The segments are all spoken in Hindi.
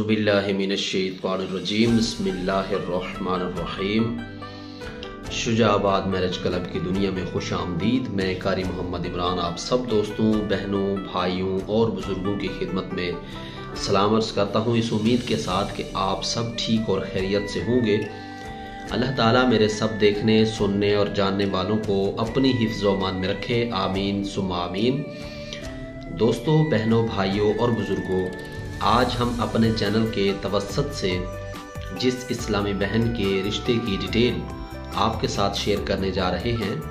औज़ुबिल्लाहिमिनश्शैतानिर्रजीम बिस्मिल्लाहिर्रहमानिर्रहीम। शुजाबाद मैरिज क्लब की दुनिया में खुश आमदीद। मैं कारी मोहम्मद इमरान आप सब दोस्तों, बहनों, भाइयों और बुज़ुर्गों की खिदमत में सलाम अर्ज़ करता हूँ, इस उम्मीद के साथ कि आप सब ठीक और खैरियत से होंगे। अल्लाह ताला मेरे सब देखने, सुनने और जानने वालों को अपनी हिफ्ज़ व अमान में रखे, आमीन सुम्मा आमीन। दोस्तों, बहनों, भाइयों और बुज़ुर्गों, आज हम अपने चैनल के तवस्सुत से जिस इस्लामी बहन के रिश्ते की डिटेल आपके साथ शेयर करने जा रहे हैं,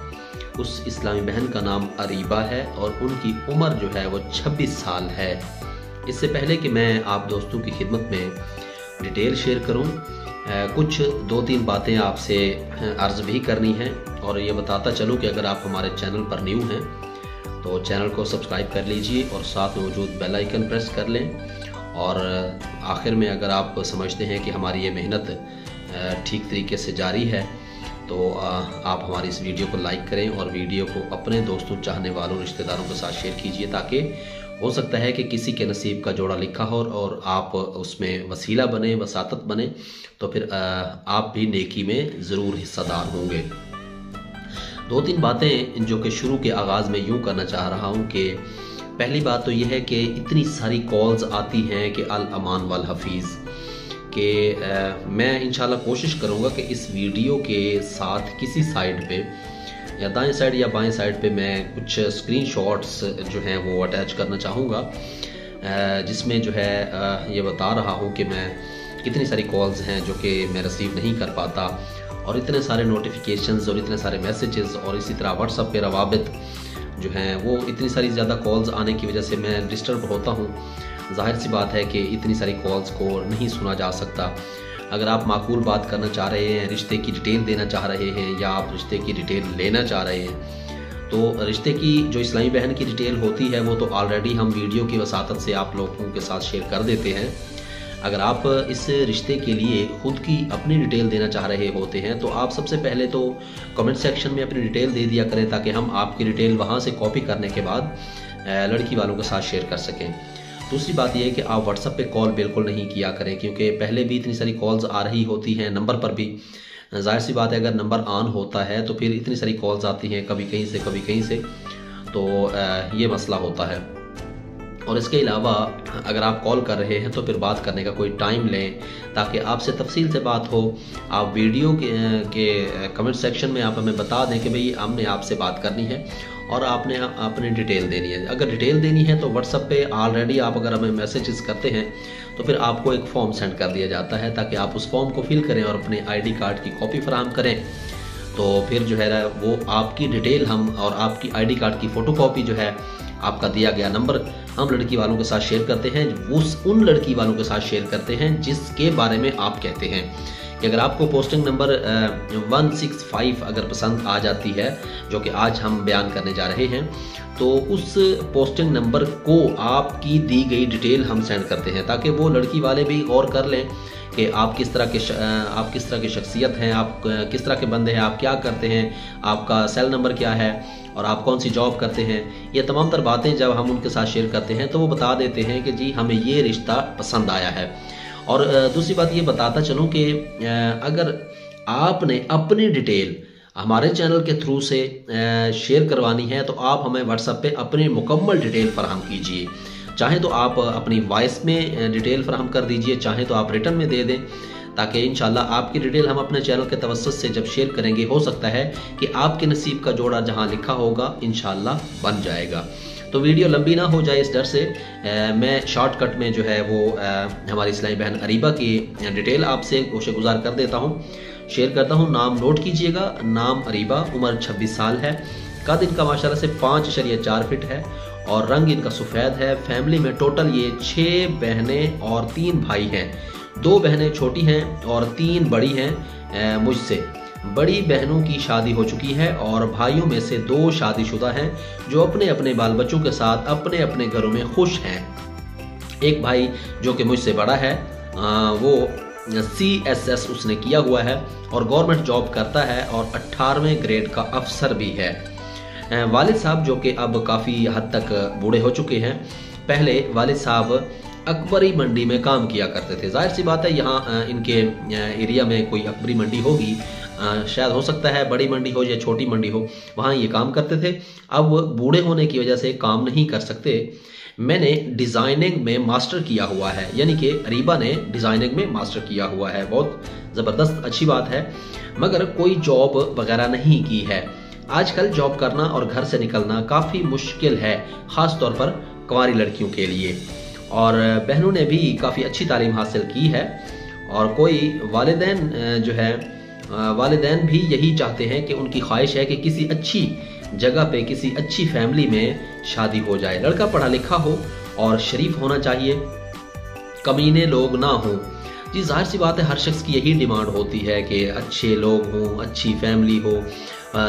उस इस्लामी बहन का नाम अरीबा है और उनकी उम्र जो है वो 26 साल है। इससे पहले कि मैं आप दोस्तों की खिदमत में डिटेल शेयर करूं, कुछ 2-3 बातें आपसे अर्ज़ भी करनी है और ये बताता चलूं कि अगर आप हमारे चैनल पर न्यू हैं तो चैनल को सब्सक्राइब कर लीजिए और साथ में मौजूद बेल आइकन प्रेस कर लें। और आखिर में अगर आप समझते हैं कि हमारी ये मेहनत ठीक तरीके से जारी है तो आप हमारी इस वीडियो को लाइक करें और वीडियो को अपने दोस्तों, चाहने वालों, रिश्तेदारों के साथ शेयर कीजिए, ताकि हो सकता है कि किसी के नसीब का जोड़ा लिखा हो और आप उसमें वसीला बने, वसातत बने, तो फिर आप भी नेकी में ज़रूर हिस्सेदार होंगे। 2-3 बातें जो कि शुरू के आगाज़ में यूँ करना चाह रहा हूँ कि पहली बात तो यह है कि इतनी सारी कॉल्स आती हैं कि अल अमान वल हफीज़ कि मैं इंशाल्लाह कोशिश करूँगा कि इस वीडियो के साथ किसी साइड पे या दाएं साइड या बाएं साइड पे मैं कुछ स्क्रीनशॉट्स जो हैं वो अटैच करना चाहूँगा, जिसमें जो है ये बता रहा हूँ कि मैं कितनी सारी कॉल्स हैं जो कि मैं रिसीव नहीं कर पाता, और इतने सारे नोटिफिकेशंस और इतने सारे मैसेजेस और इसी तरह व्हाट्सएप पे रवाबित जो हैं वो इतनी सारी ज़्यादा कॉल्स आने की वजह से मैं डिस्टर्ब होता हूँ। जाहिर सी बात है कि इतनी सारी कॉल्स को नहीं सुना जा सकता। अगर आप माकूल बात करना चाह रहे हैं, रिश्ते की डिटेल देना चाह रहे हैं या आप रिश्ते की डिटेल लेना चाह रहे हैं, तो रिश्ते की जो इस्लामी बहन की डिटेल होती है वो तो ऑलरेडी हम वीडियो की वसातत से आप लोगों के साथ शेयर कर देते हैं। अगर आप इस रिश्ते के लिए ख़ुद की अपनी डिटेल देना चाह रहे होते हैं तो आप सबसे पहले तो कमेंट सेक्शन में अपनी डिटेल दे दिया करें, ताकि हम आपकी डिटेल वहाँ से कॉपी करने के बाद लड़की वालों के साथ शेयर कर सकें। दूसरी बात यह है कि आप व्हाट्सएप पे कॉल बिल्कुल नहीं किया करें, क्योंकि पहले भी इतनी सारी कॉल्स आ रही होती हैं, नंबर पर भी जाहिर सी बात है अगर नंबर ऑन होता है तो फिर इतनी सारी कॉल्स आती हैं, कभी कहीं से कभी कहीं से, तो ये मसला होता है। और इसके अलावा अगर आप कॉल कर रहे हैं तो फिर बात करने का कोई टाइम लें, ताकि आपसे तफसील से बात हो। आप वीडियो के कमेंट सेक्शन में आप हमें बता दें कि भाई हमने आपसे बात करनी है और आपने अपनी डिटेल देनी है। अगर डिटेल देनी है तो व्हाट्सएप पे ऑलरेडी आप अगर हमें मैसेजेस करते हैं तो फिर आपको एक फॉर्म सेंड कर दिया जाता है, ताकि आप उस फॉर्म को फिल करें और अपने ID कार्ड की कॉपी फराहम करें। तो फिर जो है वो आपकी डिटेल हम और आपकी ID कार्ड की फ़ोटोकॉपी जो है आपका दिया गया नंबर हम लड़की वालों के साथ शेयर करते हैं, उन लड़की वालों के साथ शेयर करते हैं जिसके बारे में आप कहते हैं कि अगर आपको पोस्टिंग नंबर 165 अगर पसंद आ जाती है, जो कि आज हम बयान करने जा रहे हैं, तो उस पोस्टिंग नंबर को आपकी दी गई डिटेल हम सेंड करते हैं, ताकि वो लड़की वाले भी गौर कर लें कि आप किस तरह की शख्सियत हैं, आप किस तरह के बंदे हैं, आप क्या करते हैं, आपका सेल नंबर क्या है और आप कौन सी जॉब करते हैं। ये तमाम तर बातें जब हम उनके साथ शेयर करते हैं तो वो बता देते हैं कि जी हमें ये रिश्ता पसंद आया है। और दूसरी बात ये बताता चलूँ कि अगर आपने अपनी डिटेल हमारे चैनल के थ्रू से शेयर करवानी है तो आप हमें व्हाट्सएप पे अपनी मुकम्मल डिटेल फराहम कीजिए। चाहे तो आप अपनी वॉइस में डिटेल फराहम कर दीजिए, चाहे तो आप रिटर्न में दे दें, ताकि इंशाल्लाह आपकी डिटेल हम अपने चैनल के तवस्सुत से जब शेयर करेंगे हो सकता है कि आपके नसीब का जोड़ा जहां लिखा होगा इंशाल्लाह बन जाएगा। तो वीडियो लंबी ना हो जाए, इस डर से मैं शॉर्टकट में जो है वो हमारी इस्लामी बहन अरीबा की डिटेल आपसे गुज़ार कर देता हूँ, शेयर करता हूँ। नाम नोट कीजिएगा, नाम अरीबा, उम्र 26 साल है, कद इनका माशाल्लाह से 5.4 फीट है और रंग इनका सफ़ेद है। फैमिली में टोटल ये 6 बहनें और 3 भाई हैं। 2 बहनें छोटी हैं और 3 बड़ी हैं मुझसे। बड़ी बहनों की शादी हो चुकी है और भाइयों में से 2 शादीशुदा हैं जो अपने अपने बाल बच्चों के साथ अपने अपने घरों में खुश हैं। एक भाई जो कि मुझसे बड़ा है वो CSS उसने किया हुआ है और गवर्नमेंट जॉब करता है और 18वें ग्रेड का अफसर भी है। वालिद साहब जो कि अब काफ़ी हद तक बूढ़े हो चुके हैं, पहले वालिद साहब अकबरी मंडी में काम किया करते थे। जाहिर सी बात है यहाँ इनके एरिया में कोई अकबरी मंडी होगी, शायद हो सकता है बड़ी मंडी हो या छोटी मंडी हो, वहाँ ये काम करते थे। अब बूढ़े होने की वजह से काम नहीं कर सकते। मैंने डिज़ाइनिंग में मास्टर किया हुआ है, यानी कि रीबा ने डिज़ाइनिंग में मास्टर किया हुआ है, बहुत ज़बरदस्त अच्छी बात है, मगर कोई जॉब वगैरह नहीं की है। आजकल जॉब करना और घर से निकलना काफ़ी मुश्किल है, ख़ास तौर पर कुंवारी लड़कियों के लिए। और बहनों ने भी काफ़ी अच्छी तालीम हासिल की है, और कोई वालिदैन भी यही चाहते हैं कि उनकी ख्वाहिश है कि किसी अच्छी जगह पे, किसी अच्छी फैमिली में शादी हो जाए। लड़का पढ़ा लिखा हो और शरीफ होना चाहिए, कमीने लोग ना हों। जी जाहिर सी बात है, हर शख्स की यही डिमांड होती है कि अच्छे लोग हों, अच्छी फैमिली हो,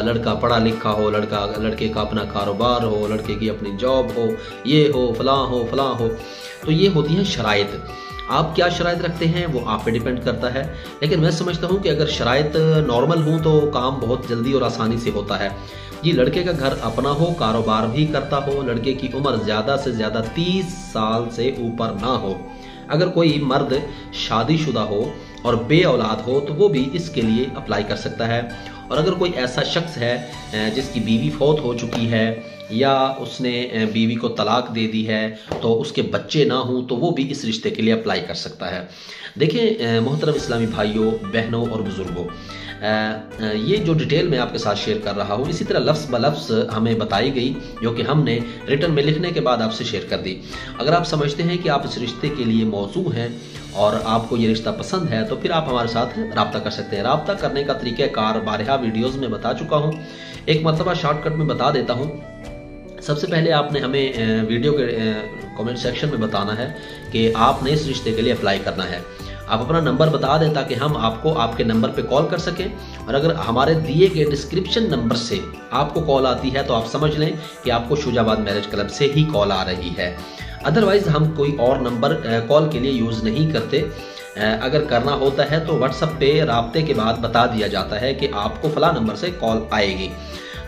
लड़का पढ़ा लिखा हो, लड़के का अपना कारोबार हो, लड़के की अपनी जॉब हो, ये हो फलां हो। तो ये होती हैं शराइत। आप क्या शराइत रखते हैं वो आप पे डिपेंड करता है, लेकिन मैं समझता हूँ कि अगर शराइत नॉर्मल हों तो काम बहुत जल्दी और आसानी से होता है। जी लड़के का घर अपना हो, कारोबार भी करता हो, लड़के की उम्र ज़्यादा से ज़्यादा 30 साल से ऊपर ना हो। अगर कोई मर्द शादीशुदा हो और बे औलाद हो तो वो भी इसके लिए अप्लाई कर सकता है। और अगर कोई ऐसा शख्स है जिसकी बीवी फौत हो चुकी है या उसने बीवी को तलाक दे दी है, तो उसके बच्चे ना हों, तो वो भी इस रिश्ते के लिए अप्लाई कर सकता है। देखें मोहतरम इस्लामी भाइयों, बहनों और बुज़ुर्गों, ये जो डिटेल मैं आपके साथ शेयर कर रहा हूँ, इसी तरह लफ्ज़ ब लफ्ज़ हमें बताई गई, जो कि हमने रिटर्न में लिखने के बाद आपसे शेयर कर दी। अगर आप समझते हैं कि आप इस रिश्ते के लिए मौजू हैं और आपको ये रिश्ता पसंद है, तो फिर आप हमारे साथ रब्ता कर सकते हैं। रब्ता करने का तरीक़ाकार बारहा वीडियोज़ में बता चुका हूँ, एक मरतबा शॉर्टकट में बता देता हूँ। सबसे पहले आपने हमें वीडियो के कमेंट सेक्शन में बताना है कि आपने इस रिश्ते के लिए अप्लाई करना है। आप अपना नंबर बता दें ताकि हम आपको आपके नंबर पे कॉल कर सकें, और अगर हमारे दिए गए डिस्क्रिप्शन नंबर से आपको कॉल आती है तो आप समझ लें कि आपको शुजाबाद मैरिज क्लब से ही कॉल आ रही है। अदरवाइज़ हम कोई और नंबर कॉल के लिए यूज़ नहीं करते। अगर करना होता है तो व्हाट्सएप पे राब्ते के बाद बता दिया जाता है कि आपको फ़लाँ नंबर से कॉल आएगी।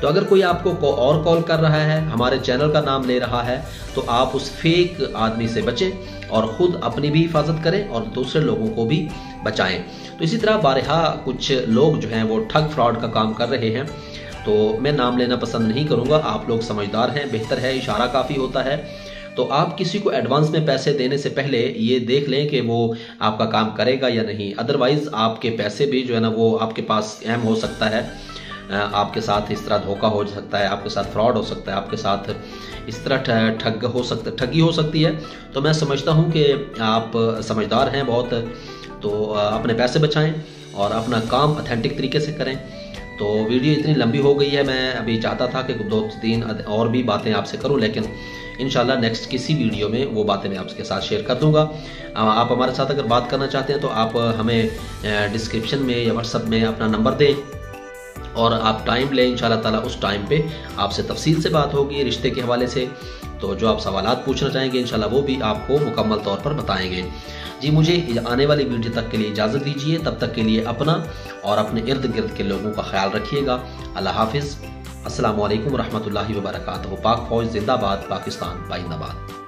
तो अगर कोई आपको और कॉल कर रहा है, हमारे चैनल का नाम ले रहा है, तो आप उस फेक आदमी से बचें और ख़ुद अपनी भी हिफाजत करें और दूसरे लोगों को भी बचाएं। तो इसी तरह बारहा कुछ लोग जो हैं वो ठग फ्रॉड का काम कर रहे हैं, तो मैं नाम लेना पसंद नहीं करूँगा। आप लोग समझदार हैं, बेहतर है, इशारा काफ़ी होता है। तो आप किसी को एडवांस में पैसे देने से पहले ये देख लें कि वो आपका काम करेगा या नहीं। अदरवाइज़ आपके पैसे भी जो है ना वो आपके पास अहम हो सकता है, आपके साथ इस तरह धोखा हो सकता है, आपके साथ फ्रॉड हो सकता है, आपके साथ इस तरह ठगी हो सकती है। तो मैं समझता हूँ कि आप समझदार हैं बहुत, तो अपने पैसे बचाएं और अपना काम ऑथेंटिक तरीके से करें। तो वीडियो इतनी लंबी हो गई है, मैं अभी चाहता था कि 2-3 और भी बातें आपसे करूं, लेकिन इंशाल्लाह नेक्स्ट किसी वीडियो में वो बातें मैं आपके साथ शेयर कर दूंगा। आप हमारे साथ अगर बात करना चाहते हैं तो आप हमें डिस्क्रिप्शन में या व्हाट्सएप में अपना नंबर दें और आप टाइम लें। इंशाल्लाह ताला उस टाइम पे आपसे तफसील से बात होगी रिश्ते के हवाले से। तो जो आप सवालात पूछना चाहेंगे इंशाल्लाह वो भी आपको मुकम्मल तौर पर बताएंगे। जी मुझे आने वाली वीडियो तक के लिए इजाज़त दीजिए। तब तक के लिए अपना और अपने इर्द गिर्द के लोगों का ख्याल रखिएगा। अल्लाह हाफिज़। अस्सलामु अलैकुम रहमतुल्लाहि व बरकातहू। पाक फौज जिंदाबाद, पाकिस्तान बाइंदाबाद।